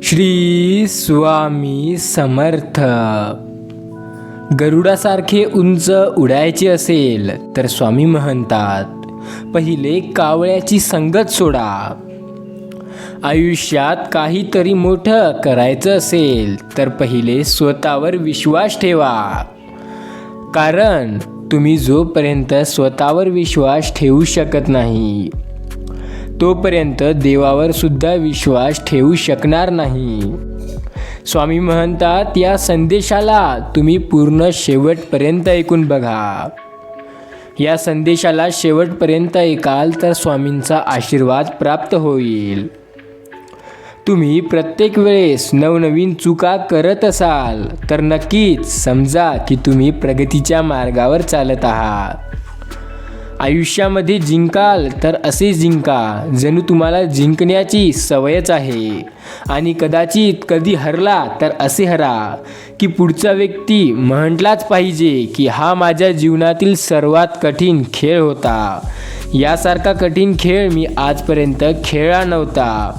श्री स्वामी समर्थ. गरुडासारखे उंच उडायचे असेल तर स्वामी म्हणतात, पहिले कावळ्याची संगत सोडा. आयुष्यात काहीतरी मोठं करायचं असेल तर पहिले स्वतःवर विश्वास ठेवा. कारण तुम्ही जोपर्यंत स्वतःवर विश्वास ठेवू शकत नाही तोपर्यंत देवावर सुद्धा विश्वास ठेवू शकणार नाही. स्वामी म्हणतात, या संदेशाला तुम्ही पूर्ण शेवटपर्यंत ऐकून बघा. या संदेशाला शेवटपर्यंत ऐकाल तर स्वामींचा आशीर्वाद प्राप्त होईल. तुम्ही प्रत्येक वेळेस नवनवीन चुका करत असाल तर नक्कीच समजा की तुम्ही प्रगतीच्या मार्गावर चालत आहात. आयुष्यामध्ये जिंकाल तर असे जिंका जणू तुम्हाला जिंकण्याची सवयच आहे, आणि कदाचित कधी हरला तर असे हरा की पुढचा व्यक्ती म्हटलाच पाहिजे की हा माझ्या जीवनातील सर्वात कठीण खेळ होता. यासारखा कठीण खेळ मी आजपर्यंत खेळला नव्हता.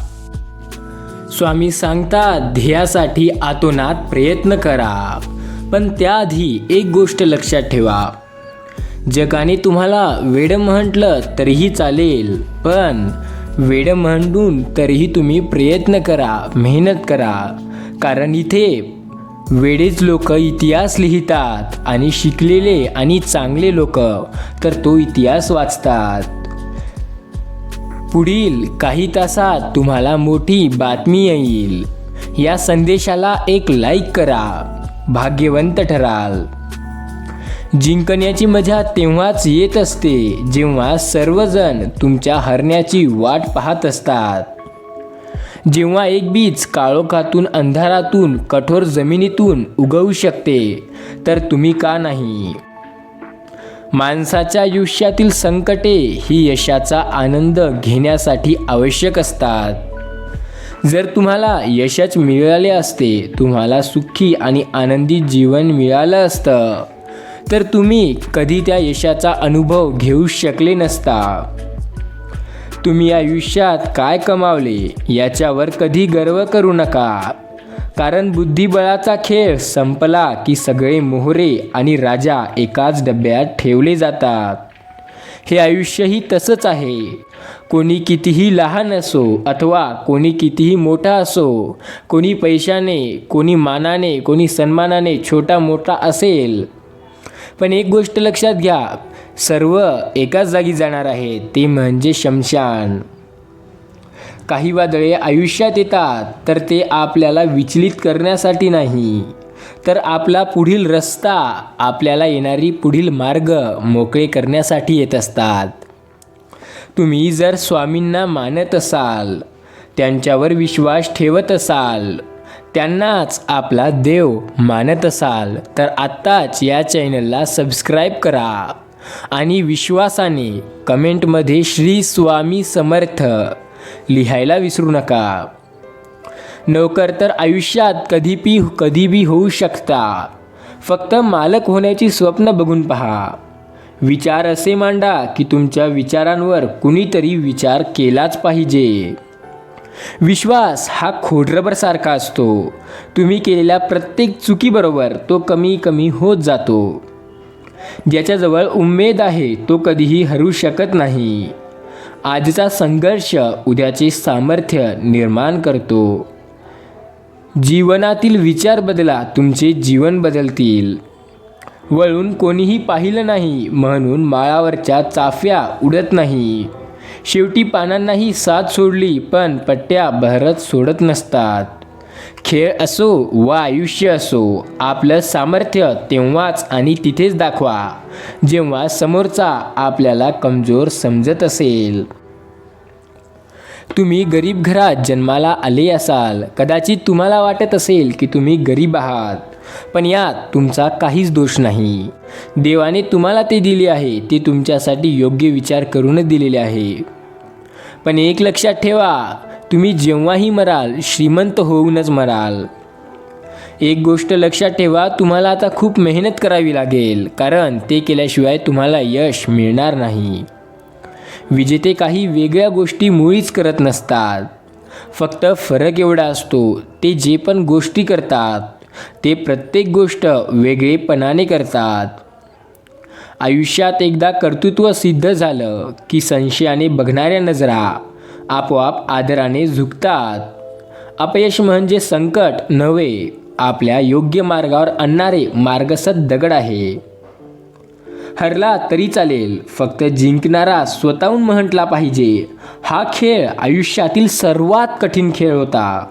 स्वामी सांगतात, ध्येयासाठी आतोनात प्रयत्न करा, पण त्याआधी एक गोष्ट लक्षात ठेवा. जगाने तुम्हाला वेडं म्हटलं तरीही चालेल, पण वेडं म्हणून तरीही तुम्ही प्रयत्न करा, मेहनत करा. कारण इथे वेडेच लोक इतिहास लिहितात आणि शिकलेले आणि चांगले लोक तर तो इतिहास वाचतात. पुढील काही तासात तुम्हाला मोठी बातमी येईल. या संदेशाला एक लाईक करा, भाग्यवंत ठराल. जिंकण्याची मजा तेव्हाच येत असते जेव्हा सर्वजण तुमच्या हरण्याची वाट पाहत असतात. जेव्हा एक बीज काळोखातून, अंधारातून, कठोर जमिनीतून उगवू शकते तर तुम्ही का नाही? माणसाच्या आयुष्यातील संकटे ही यशाचा आनंद घेण्यासाठी आवश्यक असतात. जर तुम्हाला यशच मिळाले असते, तुम्हाला सुखी आणि आनंदी जीवन मिळालं असतं, तर तुम्ही कधी त्या यशाचा अनुभव घेऊ शकले नसता. तुम्ही आयुष्यात काय कमावले याच्यावर कधी गर्व करू नका, कारण बुद्धिबळाचा खेळ संपला की सगळे मोहरे आणि राजा एकाच डब्यात ठेवले जातात. हे आयुष्यही तसंच आहे. कोणी कितीही लहान असो अथवा कोणी कितीही मोठा असो, कोणी पैशाने, कोणी मानाने, कोणी सन्मानाने छोटा मोठा असेल, पण एक गोष्ट लक्षात घ्या, सर्व एकाच जागी जाणार आहे, ते म्हणजे शमशान. काही वादळे आयुष्यात येतात तर ते आपल्याला विचलित करण्यासाठी नाही, तर आपला पुढील रस्ता, आपल्याला येणारी पुढील मार्ग मोकळे करण्यासाठी येत असतात. तुम्ही जर स्वामींना मानत असाल, त्यांच्यावर विश्वास ठेवत असाल, त्यांनाच आपला देव मानत असाल तर आत्ताच या चॅनलला सबस्क्राईब करा आणि विश्वासाने कमेंटमध्ये श्री स्वामी समर्थ लिहायला विसरू नका. नोकर तर आयुष्यात कधी बी होऊ शकता. फक्त मालक होण्याची स्वप्न बघून पहा. विचार असे मांडा की तुमच्या विचारांवर कुणीतरी विचार केलाच पाहिजे. विश्वास हा खोडरबरसारखा असतो. तुम्ही केलेल्या प्रत्येक चुकीबरोबर तो कमी कमी होत जातो. ज्याच्याजवळ उमेद आहे तो कधीही हरू शकत नाही. आजचा संघर्ष उद्याचे सामर्थ्य निर्माण करतो. जीवनातील विचार बदला, तुमचे जीवन बदलतील. वळून कोणीही पाहिलं नाही म्हणून माळावरच्या चाफ्या उडत नाही. शेवटी पानांनाही साथ सोडली पण पट्ट्या बहरत सोडत नसतात. खेळ असो वा आयुष्य असो, आपलं सामर्थ्य तेव्हाच आणि तिथेच दाखवा जेव्हा समोरचा आपल्याला कमजोर समजत असेल. तुम्ही गरीब घरात जन्माला आले असाल. कदाचित तुम्हाला वाटत असेल की तुम्ही गरीब आहात, पण यात तुमचा काहीच दोष नाही. देवाने तुम्हाला ते दिले आहे, ते तुमच्यासाठी योग्य विचार करूनच दिलेले आहे. पण एक लक्षात ठेवा, तुम्ही जेव्हाही मराल श्रीमंत होऊनच मराल. एक गोष्ट लक्षात ठेवा, तुम्हाला आता खूप मेहनत करावी लागेल, कारण ते केल्याशिवाय तुम्हाला यश मिळणार नाही. विजेते काही वेगळ्या गोष्टी मुळीच करत नसतात. फक्त फरक एवढा असतो, ते जे पण गोष्टी करतात ते प्रत्येक गोष्ट वेगळेपणाने करतात. आयुष्यात एकदा कर्तृत्व सिद्ध झालं की संशयाने बघणाऱ्या नजरा आपोआप आदराने झुकतात. अपयश म्हणजे संकट नव्हे, आपल्या योग्य मार्गावर आणणारे मार्गसत दगड आहे. हरला तरी चालेल, फक्त जिंकणारा स्वतःहून म्हटला पाहिजे. हा खेळ आयुष्यातील सर्वात कठीण खेळ होता.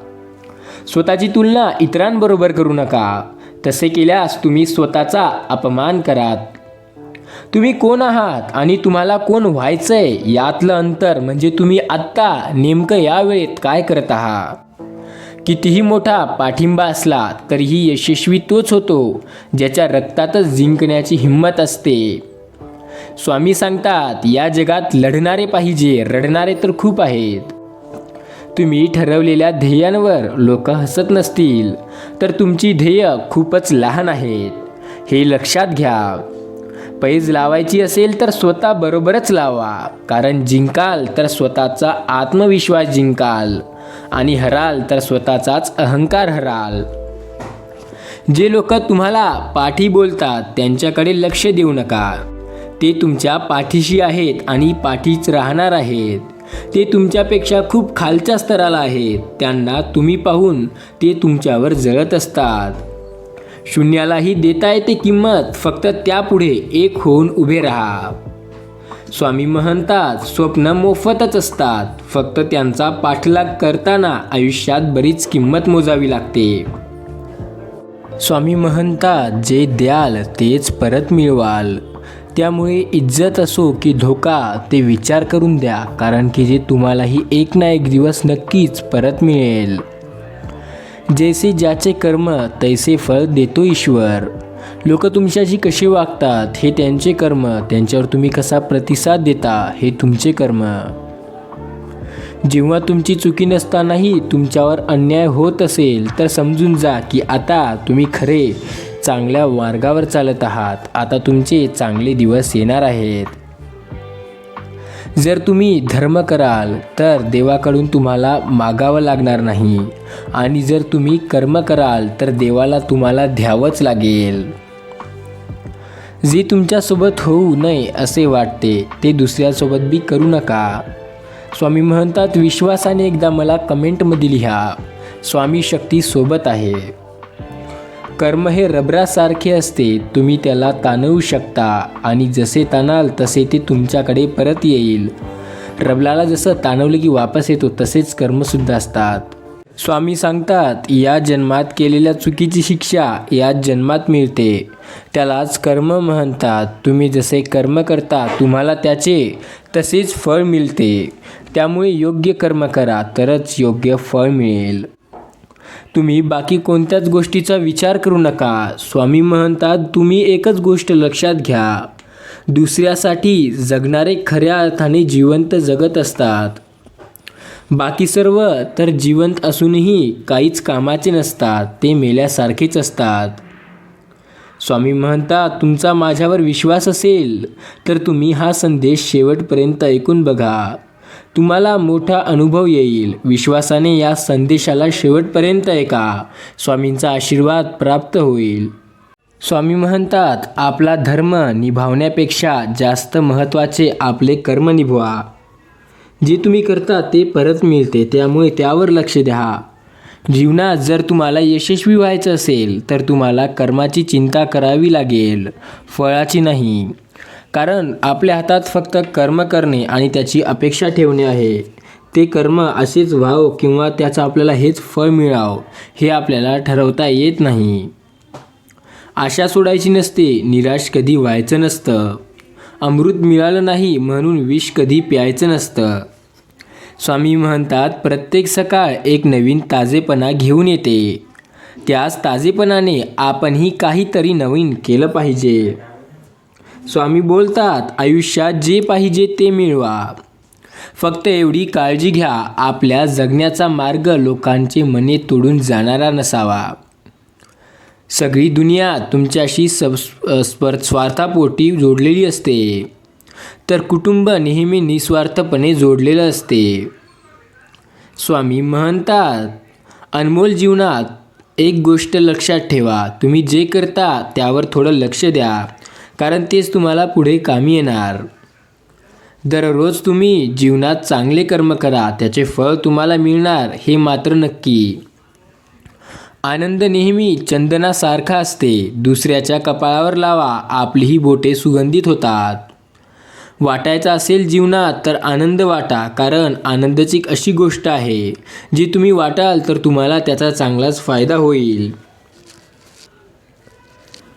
स्वतःची तुलना इतरांबरोबर करू नका. तसे केल्यास तुम्ही स्वतःचा अपमान कराल. तुम्ही कोण आहात आणि तुम्हाला कोण व्हायचंय यातलं अंतर म्हणजे तुम्ही आत्ता नेमकं या वेळेत काय करत आहात. कितीही मोठा पाठिंबा असला तरीही यशस्वी तोच होतो ज्याच्या रक्तातच जिंकण्याची हिंमत असते. स्वामी सांगतात, या जगात लढणारे पाहिजे, रडणारे तर खूप आहेत. तुम्ही ठरवलेल्या ध्येयांवर लोक हसत नसतील तर तुमची ध्येय खूपच लहान आहेत, हे लक्षात घ्या. पैज लावायची असेल तर स्वतः बरोबरच लावा, कारण जिंकाल तर स्वतःचा आत्मविश्वास जिंकाल आणि हराल तर स्वतःचाच अहंकार हराल. जे लोक तुम्हाला पाठी बोलतात त्यांच्याकडे लक्ष देऊ नका. ते तुमच्या पाठीशी आहेत आणि पाठीच राहणार आहेत. ते तुमच्यापेक्षा खूप खालच्या स्तराला आहेत. त्यांना तुम्ही पाहून ते तुमच्यावर जळत असतात. शून्यालाही देता येते किंमत, फक्त त्यापुढे एक होऊन उभे राहा. स्वामी म्हणतात, स्वप्न मोफतच असतात, फक्त त्यांचा पाठलाग करताना आयुष्यात बरीच किंमत मोजावी लागते. स्वामी म्हणतात, जे द्याल तेच परत मिळवाल. त्यामुळे इज्जत असो की धोका ते विचार करून द्या, कारण की जे तुम्हालाही एक ना एक दिवस नक्कीच परत मिळेल. जैसे ज्याचे कर्म तैसे फळ देतो ईश्वर. लोक तुमच्याशी कसे वागतात हे त्यांचे कर्म, त्यांच्यावर तुम्ही कसा प्रतिसाद देता हे तुमचे कर्म. जेव्हा तुमची चुकी नसतानाही तुमच्यावर अन्याय होत असेल तर समजून जा की आता तुम्ही खरे चांगल्या मार्गावर चालत आहात. आता तुमचे चांगले दिवस येणार आहेत. जर तुम्ही धर्म कराल तर देवाकडून तुम्हाला मागावं लागणार नाही, आणि जर तुम्ही कर्म कराल तर देवाला तुम्हाला द्यावंच लागेल. जे तुमच्यासोबत होऊ नये असे वाटते ते दुसऱ्यासोबत बी करू नका. स्वामी म्हणतात, विश्वासाने एकदा मला कमेंटमध्ये लिहा, स्वामी शक्ती सोबत आहे. कर्म हे रबरासारखे असते, तुम्ही त्याला ताणवू शकता आणि जसे ताणाल तसे ते तुमच्याकडे परत येईल. रबराला जसं ताणवलं की वापस येतो तसेच कर्मसुद्धा असतात. स्वामी सांगतात, या जन्मात केलेल्या चुकीची शिक्षा याच जन्मात मिळते, त्यालाच कर्म म्हणतात. तुम्ही जसे कर्म करता तुम्हाला त्याचे तसेच फळ मिळते. त्यामुळे योग्य कर्म करा तरच योग्य फळ मिळेल. तुम्ही बाकी कोणत्याच गोष्टीचा विचार करू नका. स्वामी म्हणतात, तुम्ही एकच गोष्ट लक्षात घ्या, दुसऱ्यासाठी जगणारे खऱ्या अर्थाने जिवंत जगत असतात. बाकी सर्व तर जिवंत असूनही काहीच कामाचे नसतात, ते मेल्यासारखेच असतात. स्वामी म्हणतात, तुमचा माझ्यावर विश्वास असेल तर तुम्ही हा संदेश शेवटपर्यंत ऐकून बघा. तुम्हाला मोठा अनुभव येईल. विश्वासाने या संदेशाला शेवटपर्यंत ऐका, स्वामींचा आशीर्वाद प्राप्त होईल. स्वामी म्हणतात, आपला धर्म निभावण्यापेक्षा जास्त महत्त्वाचे आपले कर्म निभवा. जे तुम्ही करता ते परत मिळते, त्यामुळे त्यावर लक्ष द्या. जीवनात जर तुम्हाला यशस्वी व्हायचं असेल तर तुम्हाला कर्माची चिंता करावी लागेल, फळाची नाही. कारण आपल्या हातात फक्त कर्म करणे आणि त्याची अपेक्षा ठेवणे आहे. ते कर्म असेच व्हावं किंवा त्याचं आपल्याला हेच फळ मिळावं हे आपल्याला ठरवता येत नाही. आशा सोडायची नसते, निराश कधी व्हायचं नसतं. अमृत मिळालं नाही म्हणून विष कधी प्यायचं नसतं. स्वामी म्हणतात, प्रत्येक सकाळ एक नवीन ताजेपणा घेऊन येते. त्याच ताजेपणाने आपणही काहीतरी नवीन केलं पाहिजे. स्वामी बोलतात, आयुष्यात जे पाहिजे ते मिळवा. फक्त एवढी काळजी घ्या, आपल्या जगण्याचा मार्ग लोकांचे मने तोडून जाणारा नसावा. सगळी दुनिया तुमच्याशी स्वार्थापोटी जोडलेली असते, तर कुटुंब नेहमी निस्वार्थपणे जोडलेलं असते. स्वामी म्हणतात, अनमोल जीवनात एक गोष्ट लक्षात ठेवा, तुम्ही जे करता त्यावर थोडं लक्ष द्या, कारण तेच तुम्हाला पुढे कामी येणार. दररोज तुम्ही जीवनात चांगले कर्म करा, त्याचे फळ तुम्हाला मिळणार हे मात्र नक्की. आनंद नेहमी चंदनासारखा असते, दुसऱ्याच्या कपाळावर लावा, आपलीही बोटे सुगंधित होतात. वाटायचा असेल जीवनात तर आनंद वाटा, कारण आनंदाची एक अशी गोष्ट आहे जी तुम्ही वाटाल तर तुम्हाला त्याचा चांगलाच फायदा होईल.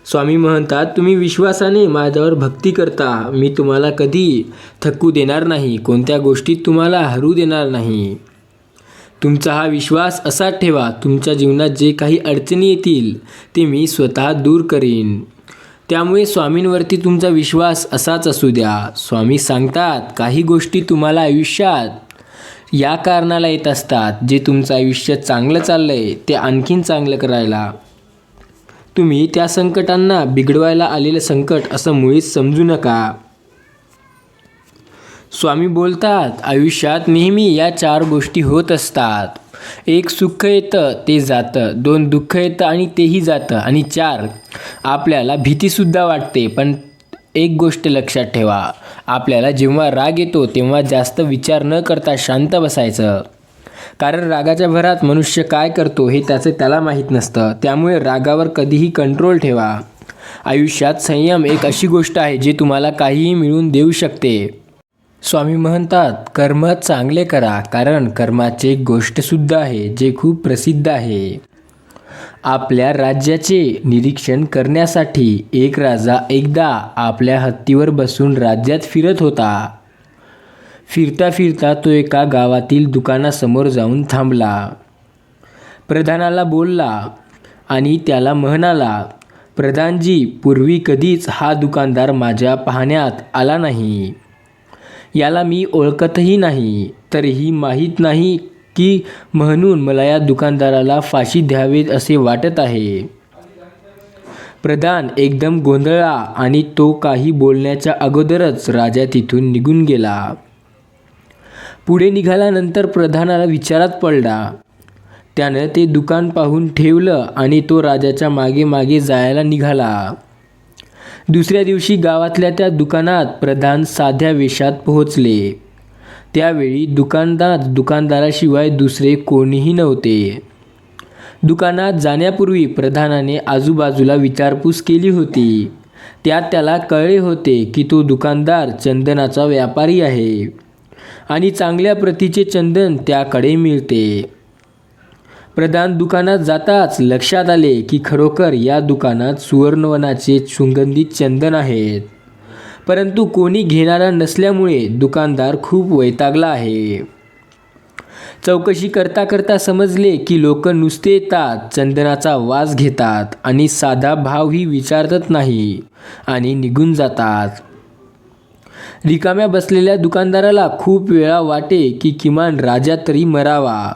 स्वामी म्हणतात, तुम्ही विश्वासाने माझ्यावर भक्ती करता, मी तुम्हाला कधी थकू देणार नाही, कोणत्या गोष्टीत तुम्हाला हरू देणार नाही. तुमचा हा विश्वास असाच ठेवा, तुमच्या जीवनात जे काही अडचणी येतील ते मी स्वतः दूर करीन. त्यामुळे स्वामींवरती तुमचा विश्वास असाच असू द्या. स्वामी सांगतात, काही गोष्टी तुम्हाला आयुष्यात या कारणाला येत असतात, जे तुमचं आयुष्य चांगलं चाललंय ते आणखीन चांगलं करायला. तुम्ही त्या संकटांना बिघडवायला आलेलं संकट असं मुळीच समजू नका. स्वामी बोलतात, आयुष्यात नेहमी या 4 गोष्टी होत असतात. 1 सुख येतं ते जातं, 2 दुःख येतं आणि तेही जातं, आणि 4 आपल्याला भीतीसुद्धा वाटते. पण एक गोष्ट लक्षात ठेवा, आपल्याला जेव्हा राग येतो तेव्हा जास्त विचार न करता शांत बसायचं, कारण रागाच्या भरात मनुष्य काय करतो हे त्याला माहीत नसतं. त्यामुळे रागावर कधीही कंट्रोल ठेवा. आयुष्यात संयम एक अशी गोष्ट आहे जी तुम्हाला काहीही मिळवून देऊ शकते. स्वामी म्हणतात, कर्म चांगले करा, कारण कर्माची एक गोष्टसुद्धा आहे जे खूप प्रसिद्ध आहे. आपल्या राज्याचे निरीक्षण करण्यासाठी एक राजा एकदा आपल्या हत्तीवर बसून राज्यात फिरत होता. फिरता फिरता तो एका गावातील दुकानासमोर जाऊन थांबला. प्रधानाला बोलला आणि त्याला म्हणाला, प्रधानजी, पूर्वी कधीच हा दुकानदार माझ्या पाहण्यात आला नाही. याला मी ओळखतही नाही, तरीही माहीत नाही की म्हणून मला या दुकानदाराला फाशी द्यावी असे वाटत आहे. प्रधान एकदम गोंधळला आणि तो काही बोलण्याच्या अगोदरच राजा तिथून निघून गेला. पुढे निघाल्यानंतर प्रधानाला विचारात पडला. त्यानं ते दुकान पाहून ठेवलं आणि तो राजाच्या मागे मागे जायला निघाला. दुसऱ्या दिवशी गावातल्या त्या दुकानात प्रधान साध्या वेशात पोहोचले. त्यावेळी दुकानदाराशिवाय दुसरे कोणीही नव्हते. दुकानात जाण्यापूर्वी प्रधानाने आजूबाजूला विचारपूस केली होती. त्यात त्याला कळले होते की तो दुकानदार चंदनाचा व्यापारी आहे आणि चांगल्या प्रतीचे चंदन त्याकडे मिळते. प्रधान दुकानात जाताच लक्षात आले की खरोखर या दुकानात सुवर्णवनाचे सुगंधित चंदन आहेत, परंतु कोणी घेणारा नसल्यामुळे दुकानदार खूप वैतागला आहे. चौकशी करता करता समजले की लोक नुसते येतात, चंदनाचा वास घेतात आणि साधा भावही विचारत नाही आणि निघून जातात. रिकाम्या बसलेल्या दुकानदाराला खूप वेळा वाटे की किमान राजा तरी मरावा.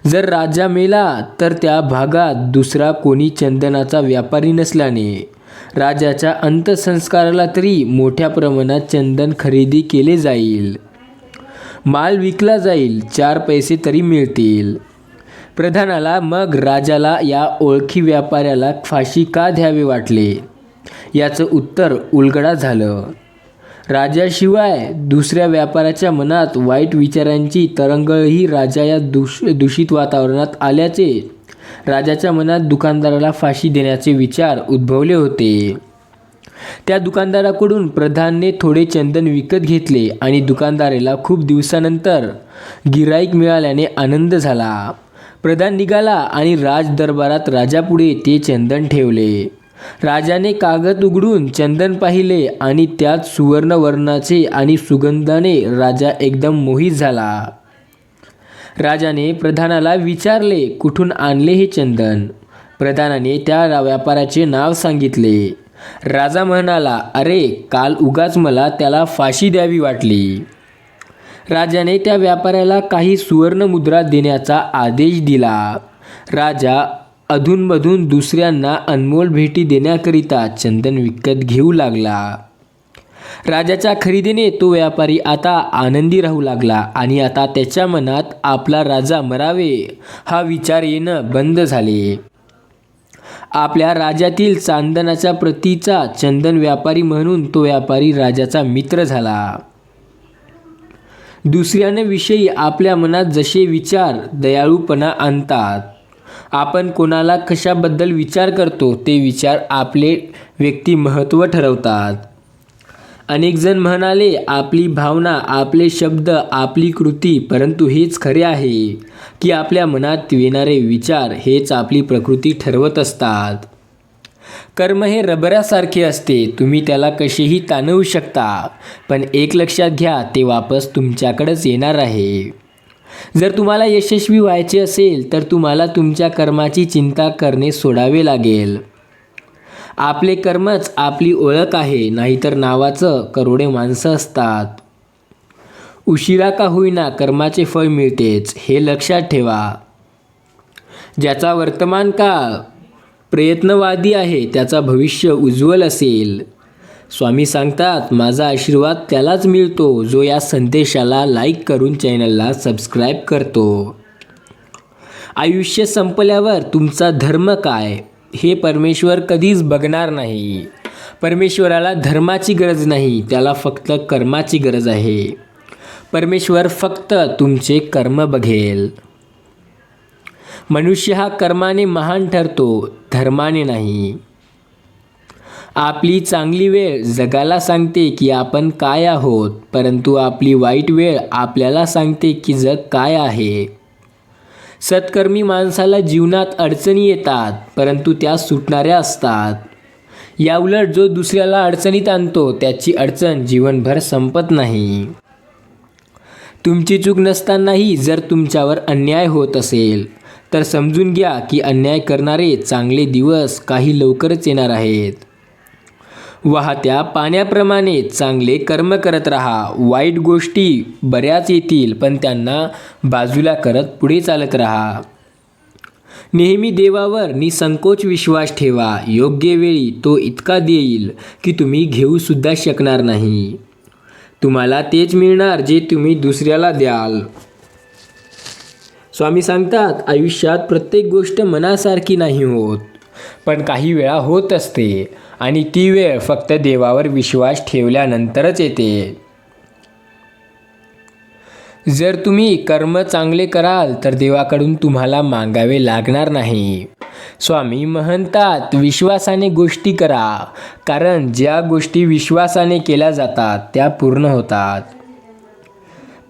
जर राजा मेला तर त्या भागात दुसरा कोणी चंदनाचा व्यापारी नसल्याने राजाच्या अंत्यसंस्काराला तरी मोठ्या प्रमाणात चंदन खरेदी केले जाईल, माल विकला जाईल, 4 पैसे तरी मिळतील. प्रधानाला मग राजाला या ओळखी व्यापाऱ्याला फाशी का द्यावे वाटले याचं उत्तर उलगडा झालं. राजाशिवाय दुसऱ्या व्यापाऱ्याच्या मनात वाईट विचारांची तरंगही राजा या दूषित वातावरणात आल्याचे राजाच्या मनात दुकानदाराला फाशी देण्याचे विचार उद्भवले होते. त्या दुकानदाराकडून प्रधानने थोडे चंदन विकत घेतले आणि दुकानदाराला खूप दिवसानंतर गिराईक मिळाल्याने आनंद झाला. प्रधान निघाला आणि राजदरबारात राजापुढे ते चंदन ठेवले. राजाने कागद उघडून चंदन पाहिले आणि त्यात सुवर्णवर्णाचे आणि सुगंधाने राजा एकदम मोहित झाला. राजाने प्रधानाला विचारले, कुठून आणले हे चंदन? प्रधानाने त्या व्यापाऱ्याचे नाव सांगितले. राजा म्हणाला, अरे, काल उगाच मला त्याला फाशी द्यावी वाटली. राजाने त्या व्यापाऱ्याला काही सुवर्णमुद्रा देण्याचा आदेश दिला. राजा अधूनमधून दुसऱ्यांना अनमोल भेटी देण्याकरिता चंदन विकत घेऊ लागला. राजाच्या खरेदीने तो व्यापारी आता आनंदी राहू लागला आणि आता त्याच्या मनात आपला राजा मरावे हा विचार येणं बंद झाले. आपल्या राज्यातील चांदनाच्या प्रतीचा चंदन व्यापारी म्हणून तो व्यापारी राजाचा मित्र झाला. दुसऱ्यांविषयी आपल्या मनात जसे विचार दयाळूपणा आणतात. आपण कोणाला कशाबद्दल विचार करतो ते विचार आपले व्यक्तिमत्व ठरवतात. अनेक जण म्हणाले, आपली भावना, आपले शब्द, आपली कृती, परंतु हेच खरे आहे की आपल्या मनात येणारे विचार हेच आपली प्रकृती ठरवत असतात. कर्म हे रबरासारखे असते. तुम्ही त्याला कसेही ताणवू शकता, पण एक लक्षात घ्या, ते वापस तुमच्याकडेच येणार आहे. जर तुम्हाला यशस्वी व्हायचे असेल तर तुम्हाला तुमच्या कर्माची चिंता करणे सोडावे लागेल. आपले कर्मच आपली ओळख आहे, नाहीतर नावाचं करोडे माणसं असतात. उशिरा का होईना कर्माचे फळ मिळतेच, हे लक्षात ठेवा. ज्याचा वर्तमान काळ प्रयत्नवादी आहे त्याचा भविष्य उज्ज्वल असेल. स्वामी सांगतात, माझा आशीर्वाद त्यालाच मिळतो जो या संदेशाला लाईक करून चॅनलला सबस्क्राईब करतो. आयुष्य संपल्यावर तुमचा धर्म काय हे परमेश्वर कधीच बघणार नाही. परमेश्वराला धर्माची गरज नाही, त्याला फक्त कर्माची गरज आहे. परमेश्वर फक्त तुमचे कर्म बघेल. मनुष्य हा कर्माने महान ठरतो, धर्माने नाही. आपली चांगली वेळ जगाला सांगते की आपण काय आहोत, परंतु आपली वाईट वेळ आपल्याला सांगते की जग काय आहे. सत्कर्मी माणसाला जीवनात अडचणी येतात, परंतु त्या सुटणाऱ्या असतात. याउलट जो दुसऱ्याला अडचणीत आणतो त्याची अडचण जीवनभर संपत नाही. तुमची चूक नसतानाही जर तुमच्यावर अन्याय होत असेल तर समजून घ्या की अन्याय करणारे चांगले दिवस काही लवकरच येणार आहेत. वाहत्या पाण्याप्रमाणे चांगले कर्म करत राहा. वाईट गोष्टी बऱ्याच येतील, पण त्यांना बाजूला करत पुढे चालत राहा. नेहमी देवावर निसंकोच विश्वास ठेवा. योग्य वेळी तो इतका देईल की तुम्ही घेऊसुद्धा शकणार नाही. तुम्हाला तेच मिळणार जे तुम्ही दुसऱ्याला द्याल. स्वामी सांगतात, आयुष्यात प्रत्येक गोष्ट मनासारखी नाही होत, पण काही वेळा होत असते आणि ती वेळ फक्त देवावर विश्वास ठेवल्यानंतरच येते. जर तुम्ही कर्म चांगले कराल तर देवाकडून तुम्हाला मागावे लागणार नाही. स्वामी म्हणतात, विश्वासाने गोष्टी करा, कारण ज्या गोष्टी विश्वासाने केल्या जातात त्या पूर्ण होतात.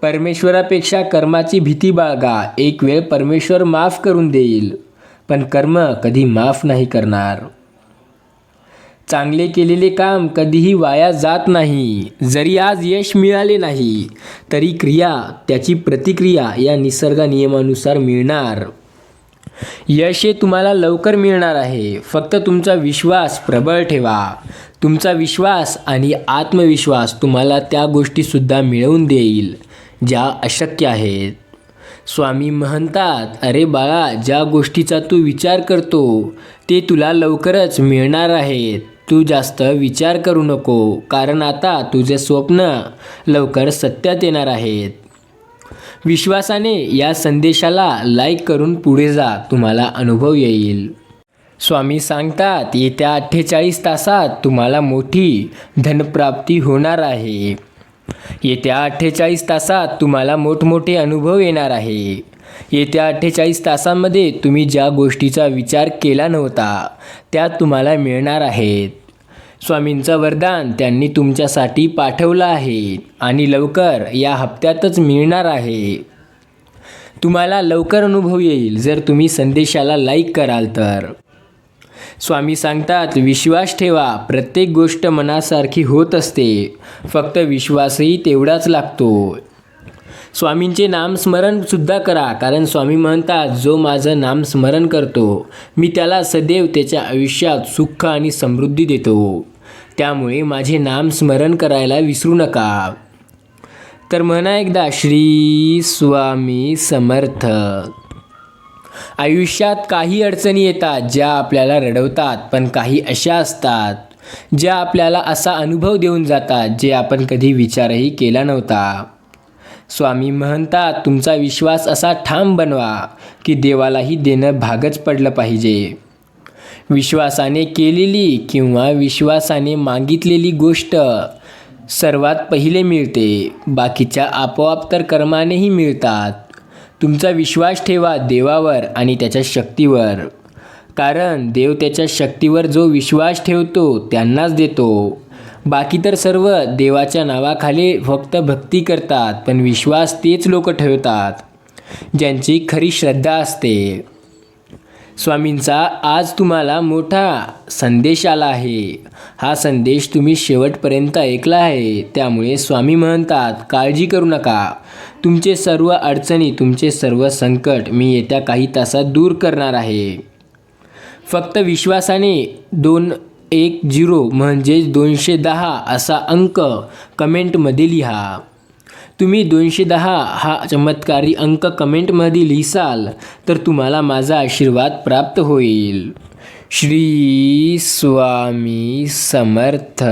परमेश्वरापेक्षा कर्माची भीती बाळगा. एक वेळ परमेश्वर माफ करून देईल, पण कर्म कधी माफ नाही करणार. चांगले केलेले काम कधीही वाया जात नाही. जरी आज यश मिळाले नाही तरी क्रिया, त्याची प्रतिक्रिया या निसर्ग नियमानुसार मिळणार. यश हे तुम्हाला लवकर मिळणार आहे. फक्त तुमचा विश्वास प्रबळ ठेवा. तुमचा विश्वास आणि आत्मविश्वास तुम्हाला त्या गोष्टीसुद्धा मिळवून देईल ज्या अशक्य आहेत. स्वामी म्हणतात, अरे बाळा, ज्या गोष्टीचा तू विचार करतो ते तुला लवकरच मिळणार आहेत. तू जास्त विचार करू नको, कारण आता तुझे स्वप्न लवकर सत्यात येणार आहेत. विश्वासाने या संदेशाला लाईक करून पुढे जा, तुम्हाला अनुभव येईल. स्वामी सांगतात, येत्या 48 तासात तुम्हाला मोठी धनप्राप्ती होणार आहे. येत्या 48 तासात तुम्हाला मोठमोठे अनुभव येणार आहे. येत्या 48 तासांमध्ये तुम्ही ज्या गोष्टीचा विचार केला नव्हता त्या तुम्हाला मिळणार आहेत. स्वामींचं वरदान त्यांनी तुमच्यासाठी पाठवलं आहे आणि लवकर या हप्त्यातच मिळणार आहे. तुम्हाला लवकर अनुभव येईल जर तुम्ही संदेशाला लाईक कराल तर. स्वामी सांगतात, विश्वास ठेवा. प्रत्येक गोष्ट मनासारखी होत असते, फक्त विश्वासही तेवढाच लागतो. स्वामींचे नामस्मरणसुद्धा करा, कारण स्वामी म्हणतात, जो माझं नामस्मरण करतो मी त्याला सदैव त्याच्या आयुष्यात सुख आणि समृद्धी देतो. त्यामुळे माझे नामस्मरण करायला विसरू नका. तर म्हणा एकदा, श्री स्वामी समर्थ. आयुष्यात काही अडचणी येतात ज्या आपल्याला रडवतात, पण काही अशा असतात ज्या आपल्याला असा अनुभव देऊन जातात जे आपण कधी विचारही केला नव्हता. स्वामी म्हणतात, तुमचा विश्वास असा ठाम बनवा की देवालाही देणं भागच पडलं पाहिजे. विश्वासाने केलेली किंवा विश्वासाने मागितलेली गोष्ट सर्वात पहिले मिळते. बाकीच्या आपोआप तर कर्मानेही मिळतात. तुमचा विश्वास ठेवा देवावर आणि त्याच्या शक्तीवर, कारण देव त्याच्या शक्तीवर जो विश्वास ठेवतो त्यांनाच देतो. बाकी तर सर्व देवाच्या नावाखाली फक्त भक्ती करतात, पण विश्वास तेच लोक ठेवतात ज्यांची खरी श्रद्धा असते. स्वामींचा आज तुम्हाला मोठा संदेश आला आहे. हा संदेश तुम्ही शेवटपर्यंत ऐकला आहे. त्यामुळे स्वामी म्हणतात, काळजी करू नका. तुमचे सर्व अडचणी, तुमचे सर्व संकट मी येत्या काही तासात दूर करणार आहे. फक्त विश्वासाने 210 म्हणजेच 210 असा अंक कमेंटमध्ये लिहा. तुम्ही 210 हा चमत्कारी अंक कमेंटमध्ये लिहिसाल तर तुम्हाला माझा आशीर्वाद प्राप्त होईल. श्री स्वामी समर्थ.